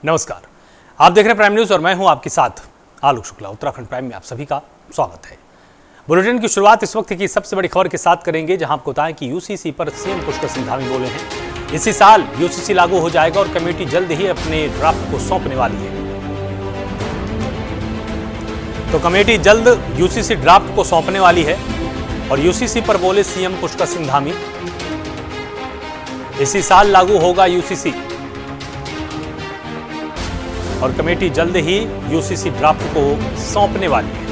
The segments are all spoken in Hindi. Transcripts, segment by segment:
नमस्कार, आप देख रहे हैं प्राइम न्यूज और मैं हूं आपके साथ आलोक शुक्ला। उत्तराखंड प्राइम में आप सभी का स्वागत है। बुलेटिन की शुरुआत इस वक्त की सबसे बड़ी खबर के साथ करेंगे, जहां आपको बताएं कि यूसीसी पर सीएम पुष्कर सिंह धामी बोले हैं। इसी साल यूसीसी लागू हो जाएगा और कमेटी जल्द ही अपने ड्राफ्ट को सौंपने वाली है। तो कमेटी जल्द यूसीसी ड्राफ्ट को सौंपने वाली है और यूसीसी पर बोले सीएम पुष्कर सिंह धामी। इसी साल लागू होगा यूसीसी और कमेटी जल्द ही यूसीसी ड्राफ्ट को सौंपने वाली है।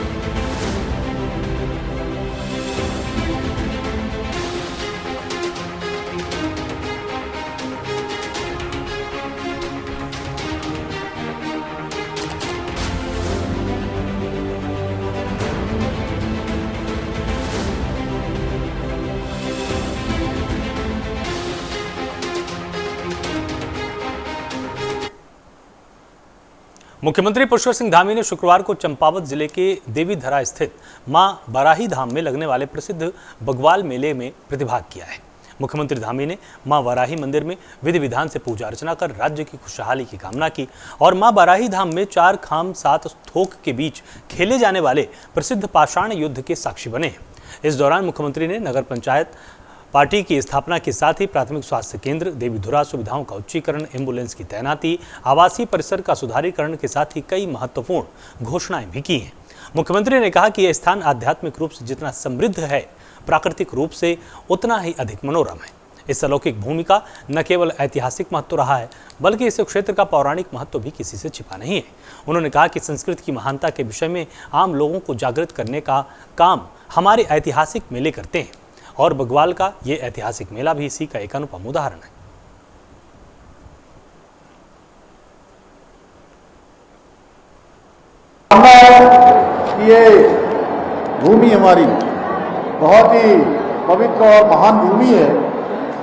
मुख्यमंत्री पुष्कर सिंह धामी ने शुक्रवार को चंपावत जिले के देवीधरा स्थित मां बाराही धाम में लगने वाले प्रसिद्ध बग्वाल मेले में प्रतिभाग किया है। मुख्यमंत्री धामी ने मां बाराही मंदिर में विधि विधान से पूजा अर्चना कर राज्य की खुशहाली की कामना की और मां बाराही धाम में 4 खाम 7 थोक के बीच खेले जाने वाले प्रसिद्ध पाषाण युद्ध के साक्षी बने हैं। इस दौरान मुख्यमंत्री ने नगर पंचायत पार्टी की स्थापना के साथ ही प्राथमिक स्वास्थ्य केंद्र, देवीधुरा सुविधाओं का उच्चीकरण, एम्बुलेंस की तैनाती, आवासीय परिसर का सुधारीकरण के साथ ही कई महत्वपूर्ण घोषणाएं भी की हैं। मुख्यमंत्री ने कहा कि यह स्थान आध्यात्मिक रूप से जितना समृद्ध है, प्राकृतिक रूप से उतना ही अधिक मनोरम है। इस अलौकिक भूमि का न केवल ऐतिहासिक महत्व रहा है, बल्कि इस क्षेत्र का पौराणिक महत्व भी किसी से छिपा नहीं है। उन्होंने कहा कि संस्कृति की महानता के विषय में आम लोगों को जागृत करने का काम हमारे ऐतिहासिक मेले करते हैं और बग्वाल का ये ऐतिहासिक मेला भी इसी का एक अनुपम उदाहरण है। ये भूमि हमारी बहुत ही पवित्र और महान भूमि है,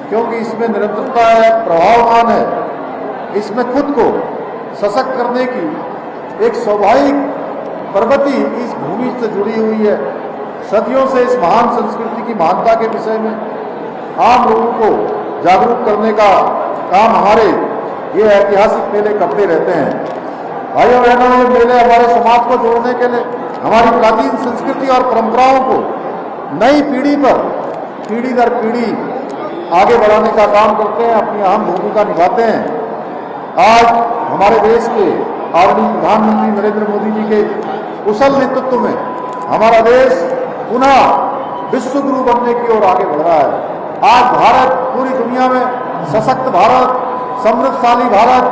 क्योंकि इसमें निरंतरता है, प्रभावमान है। इसमें खुद को सशक्त करने की एक स्वाभाविक प्रवृत्ति इस भूमि से जुड़ी हुई है। सदियों से इस महान संस्कृति की महानता के विषय में आम लोगों को जागरूक करने का काम हमारे ये ऐतिहासिक मेले करते रहते हैं। भाइयों बहनों, ये मेले हमारे समाज को जोड़ने के लिए हमारी प्राचीन संस्कृति और परंपराओं को नई पीढ़ी पर पीढ़ी दर पीढ़ी आगे बढ़ाने का काम करते हैं, अपनी अहम भूमिका निभाते हैं। आज हमारे देश के आदरणीय प्रधानमंत्री नरेंद्र मोदी जी के कुशल नेतृत्व में हमारा देश पुनः विश्व गुरु बनने की ओर आगे बढ़ रहा है। आज भारत पूरी दुनिया में सशक्त भारत, समृद्धशाली भारत,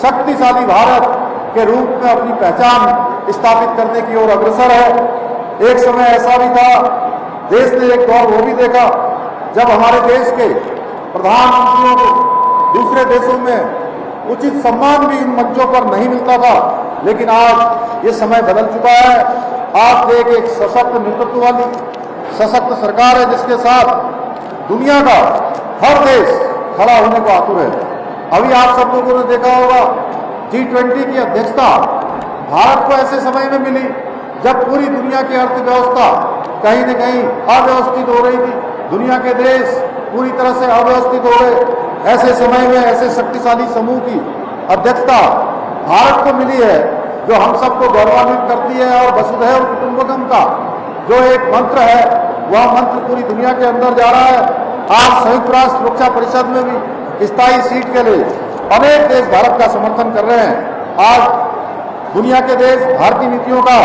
शक्तिशाली भारत के रूप में अपनी पहचान स्थापित करने की ओर अग्रसर है। एक समय ऐसा भी था, देश ने एक दौर वो भी देखा जब हमारे देश के प्रधानमंत्रियों को दूसरे देशों में उचित सम्मान भी इन मंचों पर नहीं मिलता था। लेकिन आज ये समय बदल चुका है। आज एक सशक्त नेतृत्व वाली सशक्त सरकार है, जिसके साथ दुनिया का हर देश खड़ा होने को आतुर है। अभी आप सब लोगों ने देखा होगा, G20 की अध्यक्षता भारत को ऐसे समय में मिली जब पूरी दुनिया की अर्थव्यवस्था कहीं न कहीं अव्यवस्थित हो रही थी। दुनिया के देश पूरी तरह से अव्यवस्थित हो गए। ऐसे समय में ऐसे शक्तिशाली समूह की अध्यक्षता भारत को मिली है, जो हम सबको गौरवान्वित करती है। और वसुधैव कुटुंबकम का जो एक मंत्र है, वह मंत्र पूरी दुनिया के अंदर जा रहा है। आज संयुक्त राष्ट्र सुरक्षा परिषद में भी स्थायी सीट के लिए अनेक देश भारत का समर्थन कर रहे हैं। आज दुनिया के देश भारतीय नीतियों का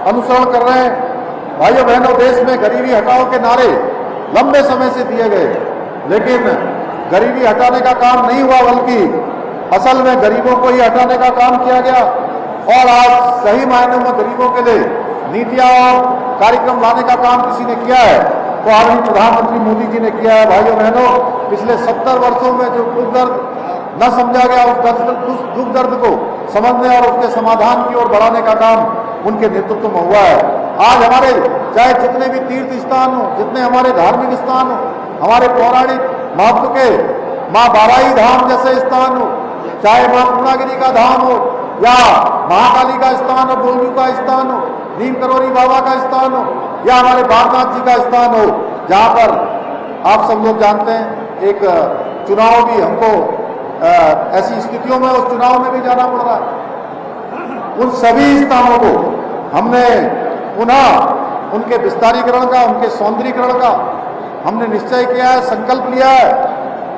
अनुसरण कर रहे हैं। भाइयों बहनों, देश में गरीबी हटाओ के नारे लंबे समय से दिए गए, लेकिन गरीबी हटाने का काम नहीं हुआ, बल्कि असल में गरीबों को ही हटाने का काम किया गया। और आज सही मायनों में गरीबों के लिए नीतियां और कार्यक्रम लाने का काम किसी ने किया है, तो आदरणीय प्रधानमंत्री मोदी जी ने किया है। भाइयों बहनों, पिछले 70 वर्षों में जो दुख दर्द न समझा गया, उस दुख दर्द को समझने और उसके समाधान की ओर बढ़ाने का काम उनके नेतृत्व में हुआ है। आज हमारे चाहे जितने भी तीर्थ स्थान हो, जितने हमारे धार्मिक स्थान हो, हमारे पौराणिक महत्व के माँ बाराही धाम जैसे स्थान हो, चाहे माँ पूर्णागिरी का धाम हो, या महाकाली का स्थान हो, बोलजू का स्थान हो, नीम करोरी बाबा का स्थान हो, या हमारे बारनाथ जी का स्थान हो, जहाँ पर आप सब लोग जानते हैं एक चुनाव भी हमको ऐसी स्थितियों में उस चुनाव में भी जाना पड़ रहा है। उन सभी स्थानों को हमने पुनः उनके विस्तारीकरण का, उनके सौंदर्यीकरण का हमने निश्चय किया है, संकल्प लिया है।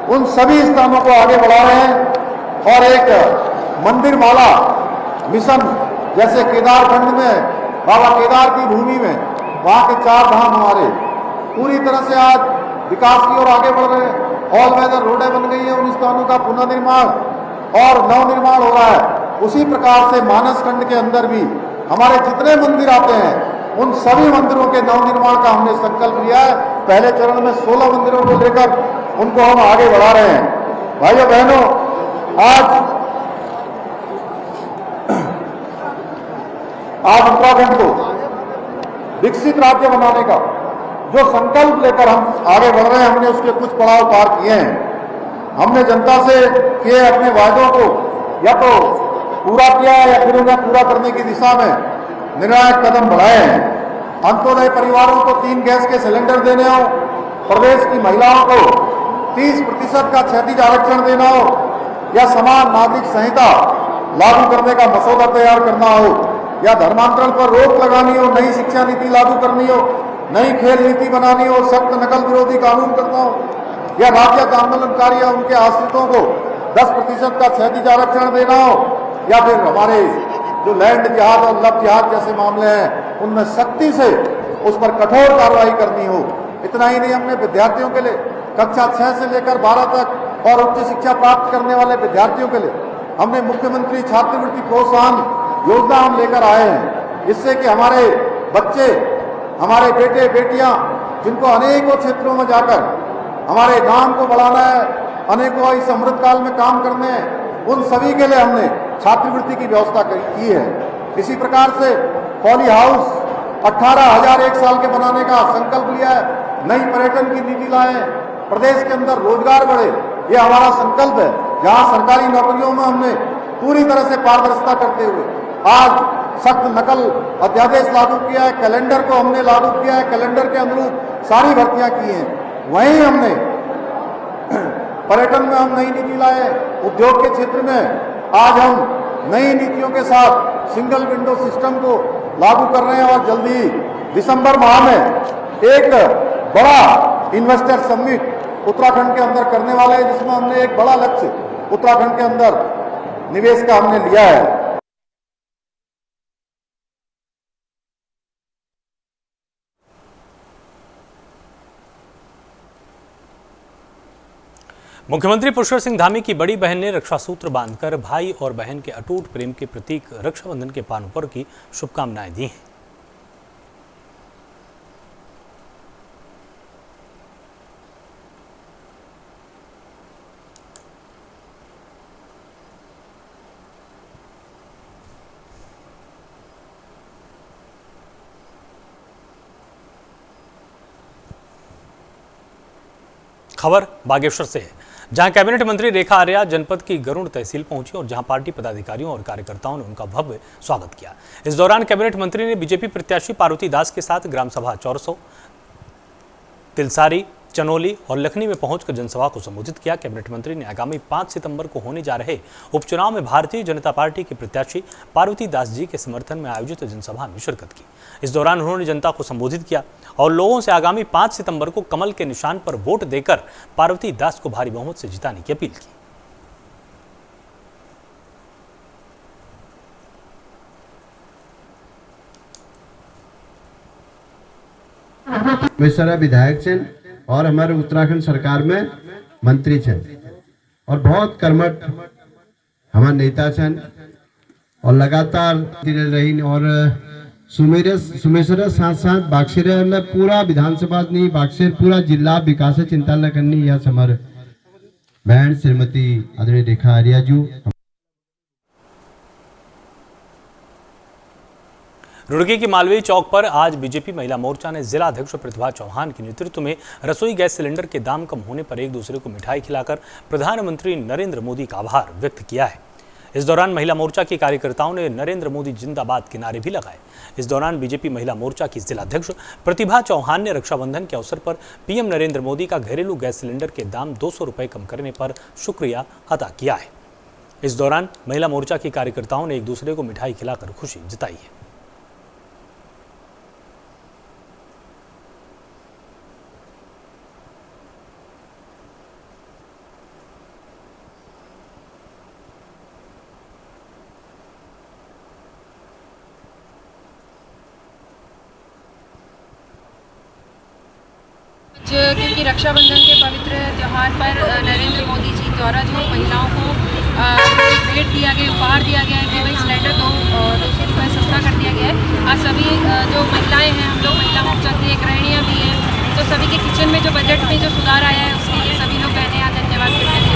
उन सभी स्थानों को आगे बढ़ा रहे हैं और एक मंदिर माला मिशन, जैसे केदारखंड में बाबा केदार की भूमि में वहां के 4 धाम हमारे पूरी तरह से आज विकास की ओर आगे बढ़ रहे हैं। ऑल वेदर रोडें बन गई है, उन स्थानों का पुनर्निर्माण और नवनिर्माण हो रहा है। उसी प्रकार से मानस खंड के अंदर भी हमारे जितने मंदिर आते हैं उन सभी मंदिरों के नवनिर्माण का हमने संकल्प लिया है। पहले चरण में 16 मंदिरों को लेकर उनको हम आगे बढ़ा रहे हैं। भाइयों बहनों, आज उत्तराखंड को विकसित राज्य बनाने का जो संकल्प लेकर हम आगे बढ़ रहे हैं, हमने उसके कुछ पड़ाव पार किए हैं। हमने जनता से किए अपने वायदों को या तो पूरा किया है या फिर उन्हें पूरा करने की दिशा में निर्णायक कदम बढ़ाए हैं। अंत्योदय परिवारों को 3 गैस के सिलेंडर देने हो, प्रदेश की महिलाओं को 30% का क्षैतिज आरक्षण देना हो, या समान नागरिक संहिता लागू करने का मसौदा तैयार करना हो, या धर्मांतरण पर रोक लगानी हो, नई शिक्षा नीति लागू करनी हो, नई खेल नीति बनानी हो, सख्त नकल विरोधी कानून करना हो, या राज्य आंदोलनकारी या उनके आश्रितों को 10% का क्षैतिज आरक्षण देना हो, या फिर हमारे जो लैंड जिहाद और लव जिहाद जैसे मामले हैं उनमें सख्ती से उस पर कठोर कार्रवाई करनी हो। इतना ही नहीं, हमने विद्यार्थियों के लिए कक्षा 6 से लेकर 12 तक और उच्च शिक्षा प्राप्त करने वाले विद्यार्थियों के लिए हमने मुख्यमंत्री छात्रवृत्ति प्रोत्साहन योजना हम लेकर आए हैं। इससे कि हमारे बच्चे, हमारे बेटे बेटियां जिनको अनेकों क्षेत्रों में जाकर हमारे नाम को बढ़ाना है, अनेकों इस अमृतकाल में काम करने हैं, उन सभी के लिए हमने छात्रवृत्ति की व्यवस्था की है। इसी प्रकार से पॉली हाउस 18,000 एक साल के बनाने का संकल्प लिया है। नई पर्यटन की नीति लाए, प्रदेश के अंदर रोजगार बढ़े, ये हमारा संकल्प है। जहां सरकारी नौकरियों में हमने पूरी तरह से पारदर्शिता करते हुए आज सख्त नकल अध्यादेश लागू किया है, कैलेंडर को हमने लागू किया है, कैलेंडर के अनुरूप सारी भर्तियां की हैं। वहीं हमने पर्यटन में हम नई नीति लाए, उद्योग के क्षेत्र में आज हम नई नीतियों के साथ सिंगल विंडो सिस्टम को लागू कर रहे हैं और जल्दी दिसंबर माह में एक बड़ा इन्वेस्टर समिट उत्तराखंड के अंदर करने वाले हैं, जिसमें हमने एक बड़ा लक्ष्य उत्तराखंड के अंदर निवेश का हमने लिया है। मुख्यमंत्री पुष्कर सिंह धामी की बड़ी बहन ने रक्षा सूत्र बांधकर भाई और बहन के अटूट प्रेम के प्रतीक रक्षाबंधन के पावन पर्व की शुभकामनाएं दी हैं। खबर बागेश्वर से है, जहां कैबिनेट मंत्री रेखा आर्या जनपद की गरुड़ तहसील पहुंची और जहां पार्टी पदाधिकारियों और कार्यकर्ताओं ने उनका भव्य स्वागत किया। इस दौरान कैबिनेट मंत्री ने बीजेपी प्रत्याशी पार्वती दास के साथ ग्राम सभा चौरसो, तिलसारी, चनोली और लखनी में पहुंचकर जनसभा को संबोधित किया। कैबिनेट मंत्री ने आगामी 5 सितंबर को होने जा रहे उपचुनाव में भारतीय जनता पार्टी के प्रत्याशी पार्वती दास जी के समर्थन में आयोजित जनसभा में शिरकत की। इस दौरान उन्होंने जनता को संबोधित किया और लोगों से आगामी 5 सितंबर को कमल के निशान पर वोट देकर पार्वती दास को भारी बहुमत से जिताने की अपील की। मेरा विधायक छन और हमारे उत्तराखंड सरकार में मंत्री छन और बहुत कर्मठ हमारे नेता छन और लगातार रही और सुमेश्वर साथ साथ बागसेर पूरा विधानसभा नहीं बागसेर पूरा जिला विकास चिंता न करनी यह हमारे बहन श्रीमती आदरणीय रेखा आर्या जी। रुड़की की मालवीय चौक पर आज बीजेपी महिला मोर्चा ने जिला अध्यक्ष प्रतिभा चौहान के नेतृत्व में रसोई गैस सिलेंडर के दाम कम होने पर एक दूसरे को मिठाई खिलाकर प्रधानमंत्री नरेंद्र मोदी का आभार व्यक्त किया है। इस दौरान महिला मोर्चा के कार्यकर्ताओं ने नरेंद्र मोदी जिंदाबाद के नारे भी लगाए। इस दौरान बीजेपी महिला मोर्चा की जिलाध्यक्ष प्रतिभा चौहान ने रक्षाबंधन के अवसर पर पीएम नरेंद्र मोदी का घरेलू गैस सिलेंडर के दाम 200 रुपए कम करने पर शुक्रिया अदा किया है। इस दौरान महिला मोर्चा के कार्यकर्ताओं ने एक दूसरे को मिठाई खिलाकर खुशी जताई है। क्योंकि रक्षाबंधन के पवित्र त्यौहार पर नरेंद्र मोदी जी द्वारा जो महिलाओं को भेंट दिया गया, उपहार दिया गया है कि भाई सिलेंडर 200 रुपये सस्ता कर दिया गया है। आज सभी जो महिलाएं हैं, हम लोग महिला मोर्चा की एक गृहिणियाँ भी हैं, तो सभी के किचन में जो बजट में जो सुधार आया है उसके लिए सभी लोग कहने यहाँ धन्यवाद करने के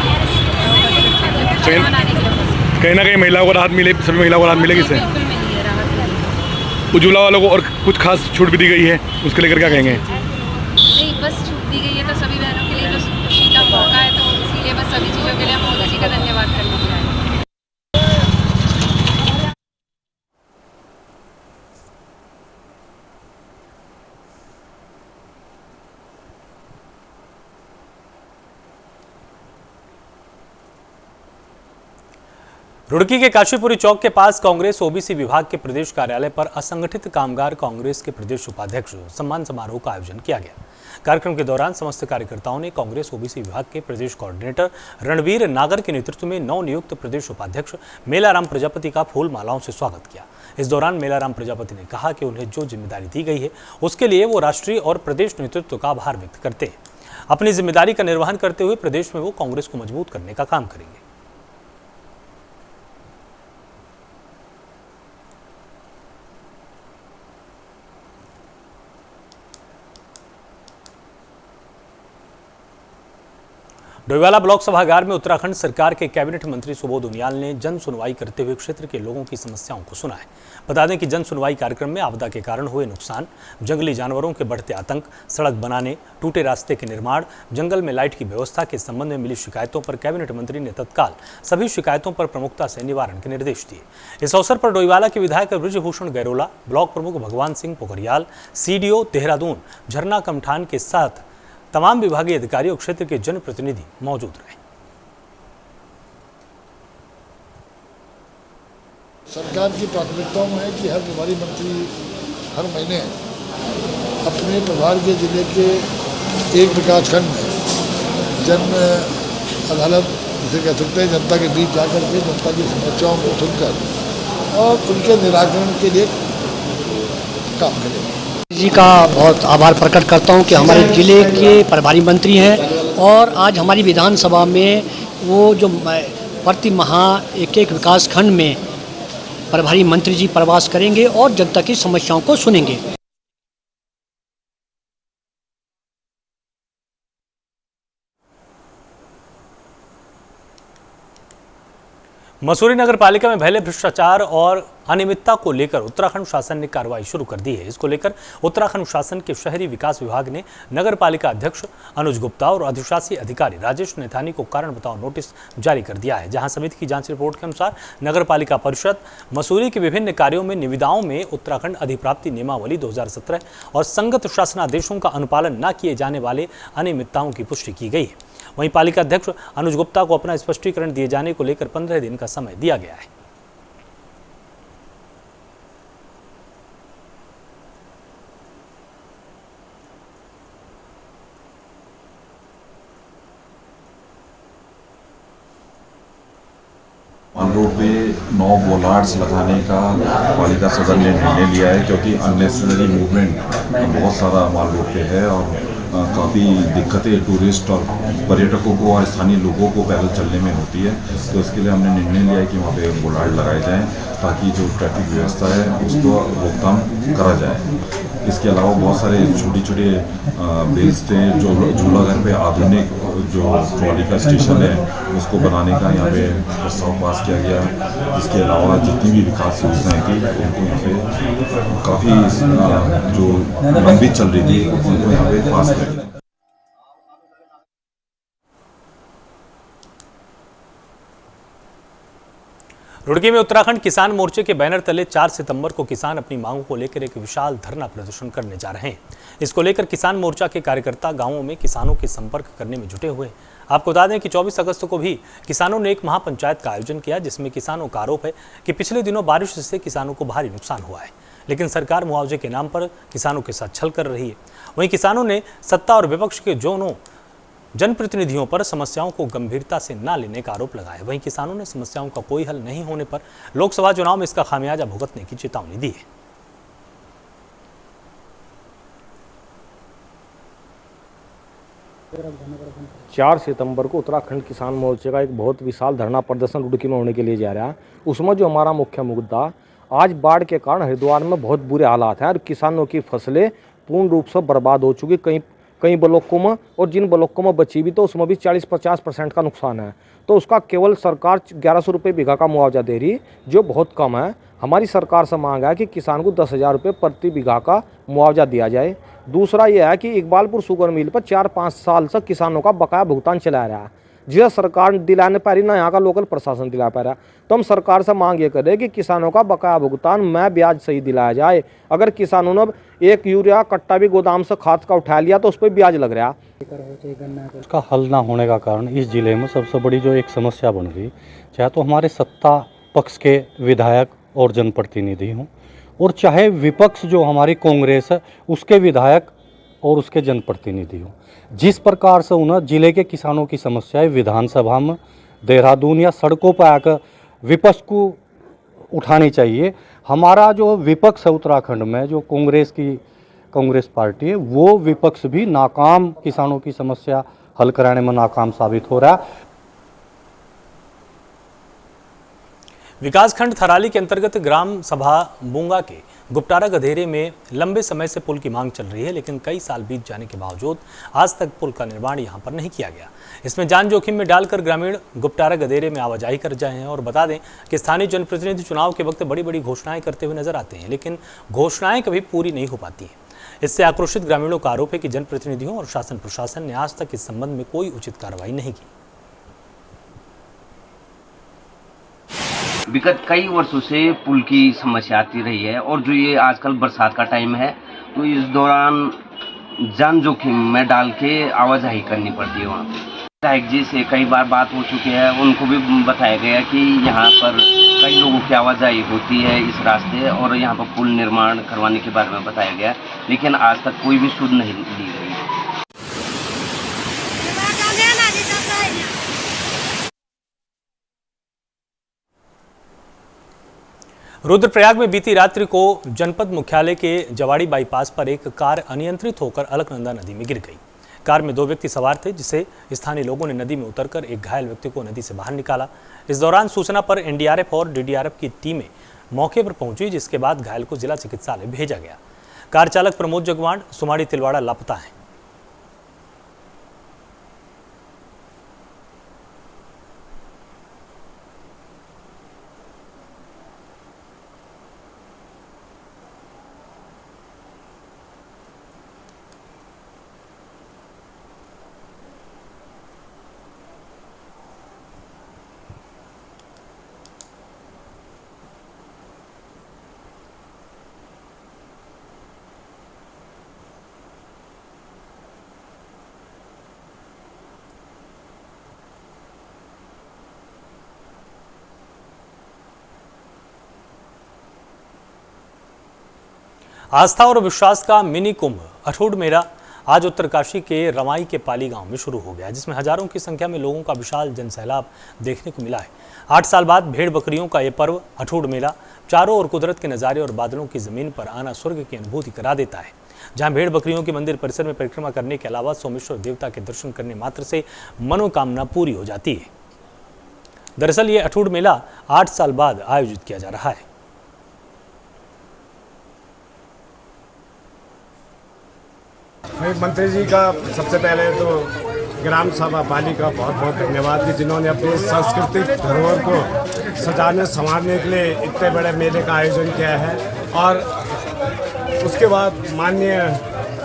लिए मनाने के लिए कहीं ना कहीं महिलाओं को राहत मिले, सभी महिलाओं को राहत मिलेगी इससे। बिल्कुल मिली है राहत। उज्ज्वला वालों को और कुछ खास छूट भी दी गई है, उसके लेकर क्या कहेंगे? नहीं, बस छूट दी गई है तो सभी बहनों के लिए तो खुशी का मौका है, तो इसीलिए बस सभी चीज़ों के लिए हम मोदी जी का धन्यवाद करने के लिए आए। रुड़की के काशीपुरी चौक के पास कांग्रेस ओबीसी विभाग के प्रदेश कार्यालय पर असंगठित कामगार कांग्रेस के प्रदेश उपाध्यक्ष सम्मान समारोह का आयोजन किया गया। कार्यक्रम के दौरान समस्त कार्यकर्ताओं ने कांग्रेस ओबीसी विभाग के प्रदेश कोऑर्डिनेटर रणवीर नागर के नेतृत्व में नवनियुक्त प्रदेश उपाध्यक्ष मेलाराम प्रजापति का फूल मालाओं से स्वागत किया। इस दौरान मेलाराम प्रजापति ने कहा कि उन्हें जो जिम्मेदारी दी गई है उसके लिए वो राष्ट्रीय और प्रदेश नेतृत्व का आभार व्यक्त करते हैं। अपनी जिम्मेदारी का निर्वहन करते हुए प्रदेश में वो कांग्रेस को मजबूत करने का काम करेंगे। डोईवाला ब्लॉक सभागार में उत्तराखंड सरकार के कैबिनेट मंत्री सुबोध उनियाल ने जन सुनवाई करते हुए क्षेत्र के लोगों की समस्याओं को सुना है। बता दें कि जन सुनवाई कार्यक्रम में आपदा के कारण हुए नुकसान, जंगली जानवरों के बढ़ते आतंक, सड़क बनाने, टूटे रास्ते के निर्माण, जंगल में लाइट की व्यवस्था के संबंध में मिली शिकायतों पर कैबिनेट मंत्री ने तत्काल सभी शिकायतों पर प्रमुखता से निवारण के निर्देश दिए। इस अवसर पर डोईवाला के विधायक बृजभूषण गैरोला, ब्लॉक प्रमुख भगवान सिंह पोखरियाल, CDO देहरादून झरना कमठान के साथ तमाम विभागीय अधिकारी और क्षेत्र के जनप्रतिनिधि मौजूद रहे। सरकार की प्राथमिकताओं में है कि हर प्रभारी मंत्री हर महीने अपने प्रभार के जिले के एक विकासखंड में जन अदालत जिसे कह सकते हैं, जनता के बीच जाकर के जनता की समस्याओं को सुनकर और उनके निराकरण के लिए काम करें। जी का बहुत आभार प्रकट करता हूं कि हमारे ज़िले के प्रभारी मंत्री हैं और आज हमारी विधानसभा में वो जो प्रति माह एक विकास खंड में प्रभारी मंत्री जी प्रवास करेंगे और जनता की समस्याओं को सुनेंगे। मसूरी नगर पालिका में फैले भ्रष्टाचार और अनियमितता को लेकर उत्तराखंड शासन ने कार्रवाई शुरू कर दी है। इसको लेकर उत्तराखंड शासन के शहरी विकास विभाग ने नगर पालिका अध्यक्ष अनुज गुप्ता और अधिशासी अधिकारी राजेश नैथानी को कारण बताओ नोटिस जारी कर दिया है, जहां समिति की जांच रिपोर्ट के अनुसार नगर पालिका परिषद मसूरी के विभिन्न कार्यों में निविदाओं में उत्तराखंड अधिप्राप्ति नियमावली 2017 और संगत शासनादेशों का अनुपालन न किए जाने वाले अनियमितताओं की पुष्टि की गई है। वहीं पालिका अध्यक्ष अनुज गुप्ता को अपना स्पष्टीकरण दिए जाने को लेकर 15 दिन का समय दिया गया है। मान रोड पे 9 बोलार्ड्स लगाने का पालिका सदन ने निर्णय लिया है, क्योंकि अननेसेसरी मूवमेंट बहुत सारा माल रोड पे है और काफ़ी दिक्कतें टूरिस्ट और पर्यटकों को और स्थानीय लोगों को पैदल चलने में होती है। तो इसके लिए हमने निर्णय लिया है कि वहाँ पे बोलार्ड लगाए जाएं ताकि जो ट्रैफिक व्यवस्था है उसको रोकथाम करा जाए। इसके अलावा बहुत सारे छोटे छोटे बिल्स थे, जो झूला घर पे आधुनिक जो ट्रॉली का स्टेशन है उसको बनाने का यहाँ पे प्रस्ताव पास किया गया। इसके अलावा जितनी भी विकास योजनाएं थी उनको यहाँ पे काफ़ी जो लंबित चल रही थी उनको यहाँ पे पास किया गया। रुड़की में उत्तराखंड किसान मोर्चे के बैनर तले 4 सितंबर को किसान अपनी मांगों को लेकर एक विशाल धरना प्रदर्शन करने जा रहे हैं। इसको लेकर किसान मोर्चा के कार्यकर्ता गांवों में किसानों के संपर्क करने में जुटे हुए हैं। आपको बता दें कि 24 अगस्त को भी किसानों ने एक महापंचायत का आयोजन किया, जिसमें किसानों का आरोप है कि पिछले दिनों बारिश से किसानों को भारी नुकसान हुआ है, लेकिन सरकार मुआवजे के नाम पर किसानों के साथ छल कर रही है। वहीं किसानों ने सत्ता और विपक्ष के दोनों जनप्रतिनिधियों पर समस्याओं को गंभीरता से न लेने का आरोप लगाया। वहीं किसानों ने समस्याओं का कोई हल नहीं होने पर लोकसभा चुनाव में इसका खामियाजा भुगतने की चेतावनी दी है। चार सितंबर को उत्तराखंड किसान मोर्चे का एक बहुत विशाल धरना प्रदर्शन रुड़की में होने के लिए जा रहा है। उसमें जो हमारा मुख्य मुद्दा, आज बाढ़ के कारण हरिद्वार में बहुत बुरे हालात हैं और किसानों की फसलें पूर्ण रूप से बर्बाद हो चुकी। कई ब्लॉकों में, और जिन ब्लॉकों में बची भी तो उसमें भी 40-50% का नुकसान है। तो उसका केवल सरकार 1100 रुपये बीघा का मुआवजा दे रही, जो बहुत कम है। हमारी सरकार से मांग है कि किसान को 10,000 रुपये प्रति बीघा का मुआवजा दिया जाए। दूसरा यह है कि इकबालपुर शुगर मिल पर 4-5 साल से किसानों का बकाया भुगतान चला रहा है, जिसे सरकार दिला नहीं पा रही, ना यहाँ का लोकल प्रशासन दिला पा रहा। तो हम सरकार से मांग ये करें कि किसानों का बकाया भुगतान में ब्याज सही दिलाया जाए। अगर किसानों ने एक यूरिया कट्टा भी गोदाम से खाद का उठा लिया तो उस पर ब्याज लग रहा है। उसका हल ना होने का कारण इस जिले में सबसे बड़ी जो एक समस्या बन गई, चाहे तो हमारे सत्ता पक्ष के विधायक और जनप्रतिनिधि हों, और चाहे विपक्ष जो हमारी कांग्रेस है उसके विधायक और उसके जनप्रतिनिधि हों। जिस प्रकार से उन्हें जिले के किसानों की समस्याएं विधानसभा में, देहरादून या सड़कों पर आकर विपक्ष को उठानी चाहिए। हमारा जो विपक्ष है उत्तराखंड में, जो कांग्रेस पार्टी है, वो विपक्ष भी नाकाम, किसानों की समस्या हल कराने में नाकाम साबित हो रहा है। विकासखंड थराली के अंतर्गत ग्राम सभा बूंगा के गुप्टारा गधेरे में लंबे समय से पुल की मांग चल रही है, लेकिन कई साल बीत जाने के बावजूद आज तक पुल का निर्माण यहां पर नहीं किया गया। इसमें जान जोखिम में डालकर ग्रामीण गुप्टारा गधेरे में आवाजाही कर रहे हैं। और बता दें कि स्थानीय जनप्रतिनिधि चुनाव के वक्त बड़ी बड़ी घोषणाएं करते हुए नजर आते हैं, लेकिन घोषणाएं कभी पूरी नहीं हो पाती हैं। इससे आक्रोशित ग्रामीणों का आरोप है कि जनप्रतिनिधियों और शासन प्रशासन ने आज तक इस संबंध में कोई उचित कार्रवाई नहीं की। विगत कई वर्षों से पुल की समस्या आती रही है, और जो ये आजकल बरसात का टाइम है तो इस दौरान जान जोखिम में डाल के आवाजाही करनी पड़ती है। वहाँ विधायक जी से कई बार बात हो चुकी है, उनको भी बताया गया कि यहाँ पर कई लोगों की आवाजाही होती है इस रास्ते, और यहाँ पर पुल निर्माण करवाने के बारे में बताया गया, लेकिन आज तक कोई भी सुध नहीं ली गई। रुद्रप्रयाग में बीती रात्रि को जनपद मुख्यालय के जवाड़ी बाईपास पर एक कार अनियंत्रित होकर अलकनंदा नदी में गिर गई। कार में 2 व्यक्ति सवार थे, जिसे स्थानीय लोगों ने नदी में उतरकर एक घायल व्यक्ति को नदी से बाहर निकाला। इस दौरान सूचना पर एनडीआरएफ और डीडीआरएफ की टीमें मौके पर पहुंची, जिसके बाद घायल को जिला चिकित्सालय भेजा गया। कार चालक प्रमोद जगवाड़ सुमाड़ी तिलवाड़ा लापता है। आस्था और विश्वास का मिनी कुंभ अठूट मेला आज उत्तरकाशी के रवाई के पाली गांव में शुरू हो गया, जिसमें हजारों की संख्या में लोगों का विशाल जनसैलाब देखने को मिला है। 8 साल बाद भेड़ बकरियों का ये पर्व अठूट मेला चारों ओर कुदरत के नज़ारे और बादलों की जमीन पर आना स्वर्ग की अनुभूति करा देता है। जहां भेड़ बकरियों के मंदिर परिसर में परिक्रमा करने के अलावा सोमेश्वर देवता के दर्शन करने मात्र से मनोकामना पूरी हो जाती है। दरअसल ये अठूट मेला 8 साल बाद आयोजित किया जा रहा है। मंत्री जी का सबसे पहले तो ग्राम सभा पाली का बहुत बहुत धन्यवाद कि जिन्होंने अपनी सांस्कृतिक धरोहर को सजाने संवारने के लिए इतने बड़े मेले का आयोजन किया है। और उसके बाद माननीय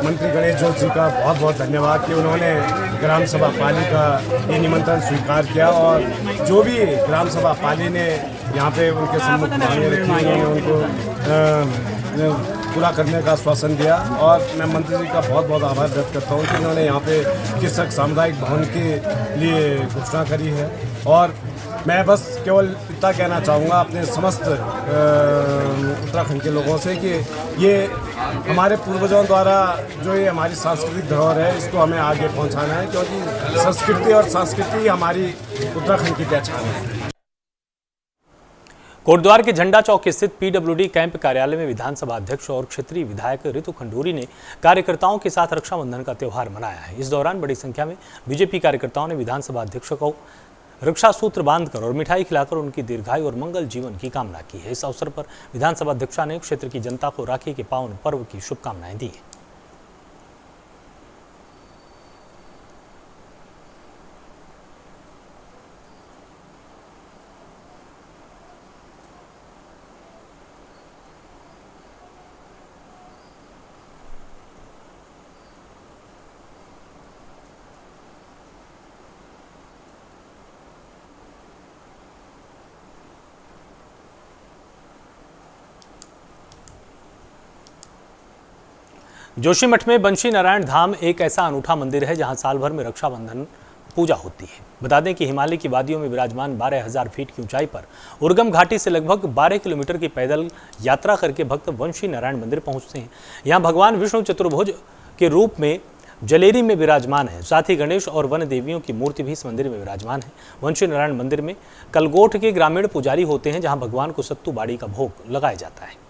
मंत्री गणेश जोशी का बहुत बहुत धन्यवाद कि उन्होंने ग्राम सभा पाली का ये निमंत्रण स्वीकार किया और जो भी ग्राम सभा पाली ने यहाँ पे उनके सम्मुख मांगे रखी उन्होंने उनको पूरा करने का आश्वासन दिया। और मैं मंत्री जी का बहुत बहुत आभार व्यक्त करता हूँ कि इन्होंने यहाँ पे कृषक सामुदायिक भवन के लिए घोषणा करी है। और मैं बस केवल इतना कहना चाहूँगा अपने समस्त उत्तराखंड के लोगों से कि ये हमारे पूर्वजों द्वारा जो ये हमारी सांस्कृतिक धरोहर है इसको हमें आगे पहुँचाना है, क्योंकि संस्कृति और संस्कृति हमारी उत्तराखंड की पहचान है। कोटद्वार के झंडा चौक स्थित पीडब्ल्यूडी कैंप कार्यालय में विधानसभा अध्यक्ष और क्षेत्रीय विधायक ऋतु खंडूरी ने कार्यकर्ताओं के साथ रक्षाबंधन का त्यौहार मनाया है। इस दौरान बड़ी संख्या में बीजेपी कार्यकर्ताओं ने विधानसभा अध्यक्ष को रक्षा सूत्र बांधकर और मिठाई खिलाकर उनकी दीर्घायु और मंगल जीवन की कामना की है। इस अवसर पर विधानसभा अध्यक्षा ने क्षेत्र की जनता को राखी के पावन पर्व की शुभकामनाएं दी है। जोशीमठ में बंशी नारायण धाम एक ऐसा अनूठा मंदिर है जहां साल भर में रक्षाबंधन पूजा होती है। बता दें कि हिमालय की वादियों में विराजमान 12,000 फीट की ऊंचाई पर उर्गम घाटी से लगभग 12 किलोमीटर की पैदल यात्रा करके भक्त बंशी नारायण मंदिर पहुंचते हैं। यहां भगवान विष्णु चतुर्भुज के रूप में जलेरी में विराजमान है। साथ ही गणेश और वन देवियों की मूर्ति भी इस मंदिर में विराजमान है। बंशी नारायण मंदिर में कलगोट के ग्रामीण पुजारी होते हैं, जहाँ भगवान को सत्तू बाड़ी का भोग लगाया जाता है।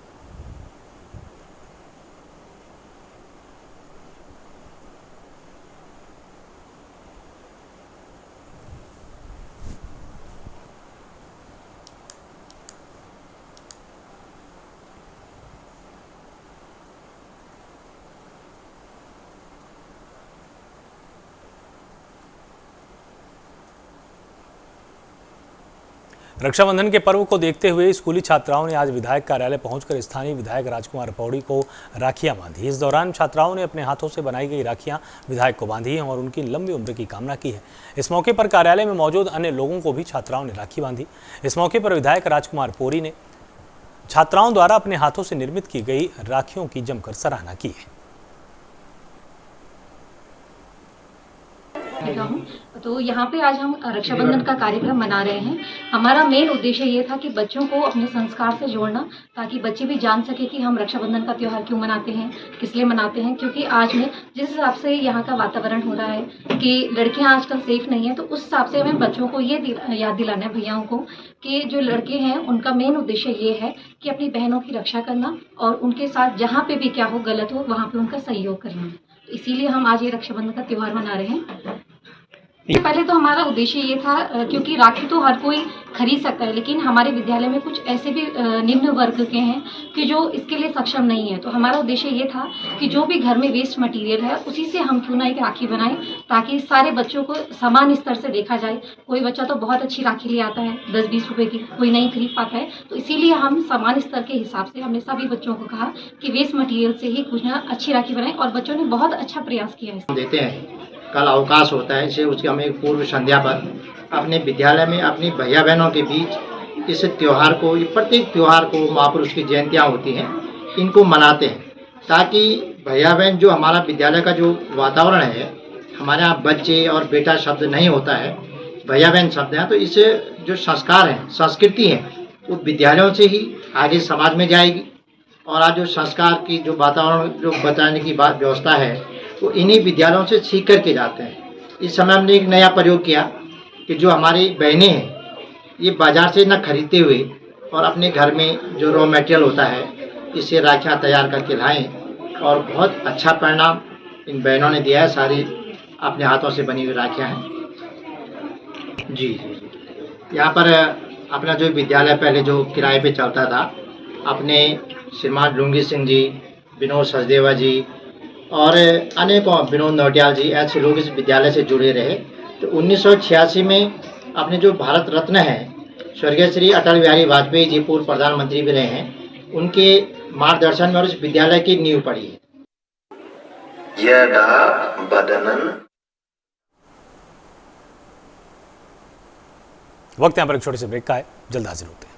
रक्षाबंधन के पर्व को देखते हुए स्कूली छात्राओं ने आज विधायक कार्यालय पहुंचकर स्थानीय विधायक राजकुमार पौड़ी को राखियां बांधी। इस दौरान छात्राओं ने अपने हाथों से बनाई गई राखियां विधायक को बांधी हैं और उनकी लंबी उम्र की कामना की है। इस मौके पर कार्यालय में मौजूद अन्य लोगों को भी छात्राओं ने राखी बांधी। इस मौके पर विधायक राजकुमार पौड़ी ने छात्राओं द्वारा अपने हाथों से निर्मित की गई राखियों की जमकर सराहना की है। तो यहाँ पे आज हम रक्षाबंधन का कार्यक्रम मना रहे हैं। हमारा मेन उद्देश्य ये था कि बच्चों को अपने संस्कार से जोड़ना, ताकि बच्चे भी जान सके कि हम रक्षाबंधन का त्यौहार क्यों मनाते हैं, किस लिए मनाते हैं। क्योंकि आज में जिस हिसाब से यहाँ का वातावरण हो रहा है कि लड़कियाँ आजकल सेफ नहीं है, तो उस हिसाब से हमें बच्चों को ये याद दिलाना है, भैयाओं को, कि जो लड़के हैं उनका मेन उद्देश्य ये है कि अपनी बहनों की रक्षा करना और उनके साथ जहाँ पे भी क्या हो, गलत हो, वहाँ पे उनका सहयोग करना। इसीलिए हम आज ये रक्षाबंधन का त्यौहार मना रहे हैं। पहले तो हमारा उद्देश्य ये था, क्योंकि राखी तो हर कोई खरीद सकता है, लेकिन हमारे विद्यालय में कुछ ऐसे भी निम्न वर्ग के हैं कि जो इसके लिए सक्षम नहीं है। तो हमारा उद्देश्य ये था कि जो भी घर में वेस्ट मटेरियल है उसी से हम क्यों ना एक राखी बनाएं, ताकि सारे बच्चों को समान स्तर से देखा जाए। कोई बच्चा तो बहुत अच्छी राखी ले आता है 10-20 रुपए की, कोई नहीं खरीद पाता है। तो इसीलिए हम समान स्तर के हिसाब से हमने सभी बच्चों को कहा कि वेस्ट मटीरियल से ही कुछ ना अच्छी राखी बनाएं, और बच्चों ने बहुत अच्छा प्रयास किया है। देते हैं कल अवकाश होता है, इसे उसके हम एक पूर्व संध्या पर अपने विद्यालय में अपनी भैया बहनों के बीच इस त्यौहार को, प्रत्येक त्यौहार को, महापुरुष की जयंतियाँ होती हैं, इनको मनाते हैं, ताकि भैया बहन जो हमारा विद्यालय का जो वातावरण है, हमारे यहाँ बच्चे और बेटा शब्द नहीं होता है, भैया बहन शब्द हैं। तो इससे जो संस्कार हैं, संस्कृति है, वो विद्यालयों से ही आगे समाज में जाएगी। और आज जो संस्कार की जो वातावरण जो बताने की बात व्यवस्था है, वो इन्हीं विद्यालयों से सीख करके जाते हैं। इस समय हमने एक नया प्रयोग किया कि जो हमारी बहनें हैं, ये बाज़ार से न खरीदते हुए और अपने घर में जो रॉ मटेरियल होता है, इससे राखियाँ तैयार करके लाएं, और बहुत अच्छा परिणाम इन बहनों ने दिया है। सारी अपने हाथों से बनी हुई राखियाँ हैं जी। यहाँ पर अपना जो विद्यालय पहले जो किराए पे चलता था, अपने श्रीमान लुंगी सिंह जी, विनोद सचदेवा जी और अनेकों, विनोद नौटियाल जी, ऐसे लोग इस विद्यालय से जुड़े रहे। तो 1986 में अपने जो भारत रत्न हैं स्वर्गीय श्री अटल बिहारी वाजपेयी जी, पूर्व प्रधानमंत्री भी रहे हैं, उनके मार्गदर्शन में और इस विद्यालय की नींव पड़ी है। वक्त यहाँ पर एक छोटे से ब्रेक का है, जल्द हाजिर होते हैं।